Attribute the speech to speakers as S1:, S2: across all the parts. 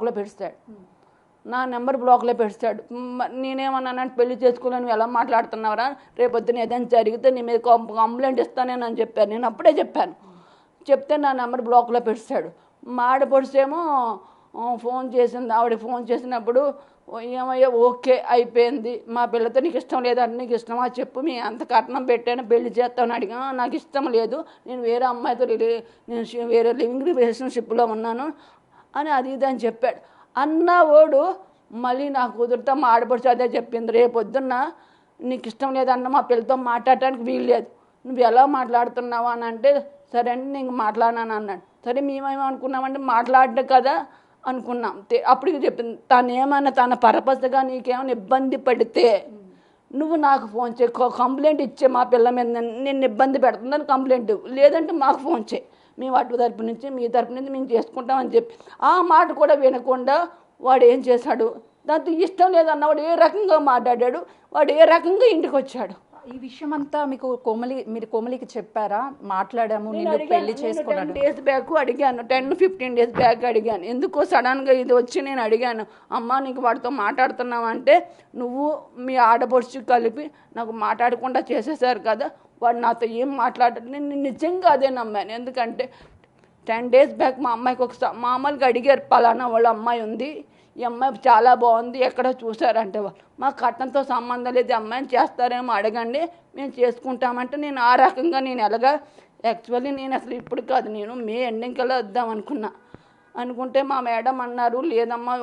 S1: బ్లాక్లో పెట్టాడు, నా నెంబర్ బ్లాక్లో పెట్టాడు. నేనేమన్నానంటే పెళ్లి చేసుకోవాలని నువ్వు ఎలా మాట్లాడుతున్నావరా, రేపొద్దున ఏదైనా జరిగితే నీ మీద కంప్లైంట్ ఇస్తానేనని చెప్పాను. నేను అప్పుడే చెప్పాను. చెప్తే నా నెంబర్ బ్లాక్లో పెట్టాడు. మా ఆడపడుచేమో ఫోన్ చేసింది. ఆవిడ ఫోన్ చేసినప్పుడు ఏమయ్యా ఓకే అయిపోయింది, మా పిల్లతో నీకు ఇష్టం లేదంటే నీకు ఇష్టమా చెప్పు, మీ అంత కట్నం పెట్టాను పెళ్లి చేస్తామని అడిగా, నాకు ఇష్టం లేదు, నేను వేరే అమ్మాయితో నేను వేరే లివింగ్ రిలేషన్షిప్లో ఉన్నాను అని అది ఇది అని చెప్పాడు. అన్నవాడు మళ్ళీ నా కూతురుతో మా ఆడపడుచు అదే చెప్పింది, రేపొద్దున్న నీకు ఇష్టం లేదన్న మా పిల్లతో మాట్లాడటానికి వీలు లేదు, నువ్వు ఎలా మాట్లాడుతున్నావు అని అంటే సరే అండి నేను మాట్లాడినాను అన్నాడు. సరే మేమేమనుకున్నామంటే మాట్లాడ్డా కదా అనుకున్నాం. అప్పటికి చెప్పింది తను ఏమన్నా తన పర్పస్గా నీకేమైనా ఇబ్బంది పడితే నువ్వు నాకు ఫోన్ చేయి, కంప్లైంట్ ఇచ్చే మా పిల్ల మీద నేను ఇబ్బంది పెడుతుందని కంప్లైంట్, లేదంటే మాకు ఫోన్ చేయి, మేము అటు తరపు నుంచి మీ తరపు నుంచి మేము చేసుకుంటామని చెప్పి ఆ మాట కూడా వినకుండా వాడు ఏం చేశాడు, దాంతో ఇష్టం లేదన్న వాడు ఏ రకంగా మాట్లాడాడు, వాడు ఏ రకంగా ఇంటికి వచ్చాడు.
S2: ఈ విషయం అంతా మీకు మీరు కోమలికి చెప్పారా? మాట్లాడాము, నేను పెళ్లి చేసుకున్నాను
S1: 10 days బ్యాక్ అడిగాను, 10-15 days బ్యాక్ అడిగాను. ఎందుకో సడన్గా ఇది వచ్చి నేను అడిగాను, అమ్మ నీకు వాడితో మాట్లాడుతున్నావంటే నువ్వు మీ ఆడపడుచు కలిపి నాకు మాట్లాడకుండా చేసేసారు కదా, వాడు నాతో ఏం మాట్లాడాడు. నేను నిజంగా అదే నమ్మాను. ఎందుకంటే 10 days బ్యాక్ మా అమ్మాయికి ఒక మామూలుగా అడిగారు, పలానా వాళ్ళ అమ్మాయి ఉంది, ఈ అమ్మాయి చాలా బాగుంది, ఎక్కడో చూసారంటే వాళ్ళు మా కట్నంతో సంబంధం లేదు, అమ్మాయిని చేస్తారేమో అడగండి మేము చేసుకుంటామంటే నేను ఆ రకంగా నేను ఎలాగా యాక్చువల్లీ నేను అసలు ఇప్పుడు కాదు, నేను మే ఎండింగ్ కల్లా వద్దాం అనుకుంటే మా మేడం అన్నారు, లేదమ్మా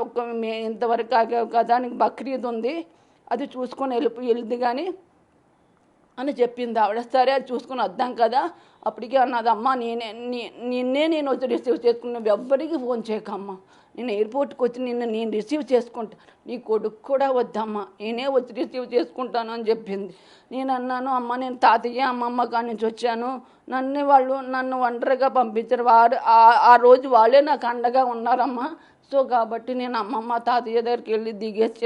S1: మే ఇంతవరకు ఆగావు కదా, నీకు బక్రీద్ ఉంది అది చూసుకొని వెళ్ది కానీ అని చెప్పింది ఆవిడ. సరే అది చూసుకొని వద్దాం కదా, అప్పటికే అన్నది అమ్మ నేను వచ్చి రిసీవ్ చేసుకున్నావు, ఎవ్వరికి ఫోన్ చేయకమ్మా, నేను ఎయిర్పోర్ట్కి వచ్చి నేను రిసీవ్ చేసుకుంటా, నీ కొడుకు కూడా వద్దమ్మా, నేనే వచ్చి రిసీవ్ చేసుకుంటాను అని చెప్పింది. నేను అన్నాను, అమ్మ నేను తాతయ్య అమ్మమ్మ కాడి నుంచి వచ్చాను, నన్ను ఒంటరిగా పంపించారు, ఆ రోజు వాళ్ళే నాకు అండగా ఉన్నారమ్మా, సో కాబట్టి నేను అమ్మమ్మ తాతయ్య దగ్గరికి వెళ్ళి దిగేసి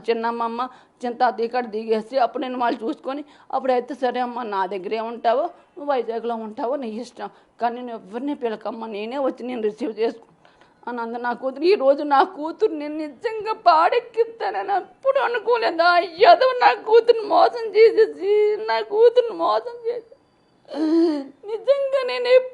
S1: చిన్నమ్మమ్మ చిన్న తాతయ్య కాడ దిగేసి అప్పుడు నేను వాళ్ళు చూసుకొని అప్పుడైతే సరే అమ్మ నా దగ్గరే ఉంటావో నువ్వు వైజాగ్లో ఉంటావో నీ ఇష్టం, కానీ నేను ఎవరిని పిలకమ్మ, నేనే వచ్చి నేను రిసీవ్ చేసుకుంటాను అని అంద. నా కూతురు ఈరోజు నా కూతురు నేను నిజంగా పాడెక్కిస్తానని అప్పుడు అనుకోలేదు. అయ్యదో నా కూతురుని మోసం చేసేసి నిజంగా నేను